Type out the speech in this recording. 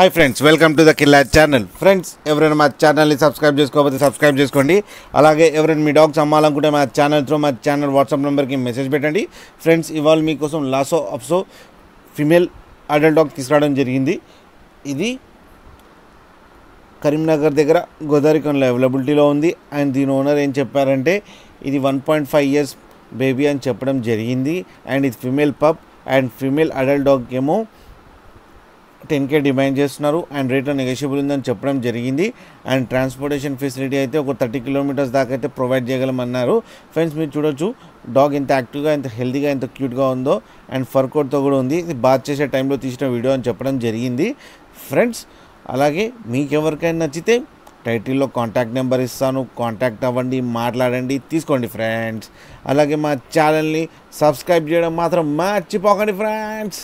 Hi friends, welcome to the Killa channel. Friends, ఎవరైనా మా ఛానల్ని సబ్స్క్రైబ్ చేసుకోకపోతే సబ్స్క్రైబ్ చేసుకోండి. అలాగే ఎవరైనా మీ డాగ్స్ అమ్మాలనుకుంటే మా ఛానల్ వాట్సాప్ నెంబర్కి మెసేజ్ పెట్టండి. ఫ్రెండ్స్, ఇవాళ మీకోసం లాసో అప్సో ఫిమేల్ అడల్ట్ డాగ్ తీసుకురావడం జరిగింది. ఇది కరీంనగర్ దగ్గర గోదావరిఖంలో అవైలబిలిటీలో ఉంది. అండ్ దీని ఓనర్ ఏం చెప్పారంటే ఇది 1.5 years బేబీ అని చెప్పడం జరిగింది. అండ్ ఇది ఫిమేల్ పప్ అండ్ ఫిమేల్ అడల్ట్ డాగ్ ఏమో 10K డిమాండ్ చేస్తున్నారు. అండ్ రేట్ నెగోషియబుల్ ఉందని చెప్పడం జరిగింది. అండ్ ట్రాన్స్పోర్టేషన్ ఫెసిలిటీ అయితే ఒక 30 kilometers దాకా అయితే ప్రొవైడ్ చేయగలమన్నారు. ఫ్రెండ్స్, మీరు చూడొచ్చు డాగ్ ఎంత యాక్టివ్గా, ఎంత హెల్తీగా, ఎంత క్యూట్గా ఉందో. అండ్ ఫర్ కోట్తో కూడా ఉంది. ఇది బాత్ చేసే టైంలో తీసిన వీడియో అని చెప్పడం జరిగింది. ఫ్రెండ్స్, అలాగే మీకు ఎవరికైనా నచ్చితే టైటిల్లో కాంటాక్ట్ నెంబర్ ఇస్తాను, కాంటాక్ట్ అవ్వండి, మాట్లాడండి, తీసుకోండి ఫ్రెండ్స్. అలాగే మా ఛానల్ని సబ్స్క్రైబ్ చేయడం మాత్రం మర్చిపోకండి ఫ్రెండ్స్.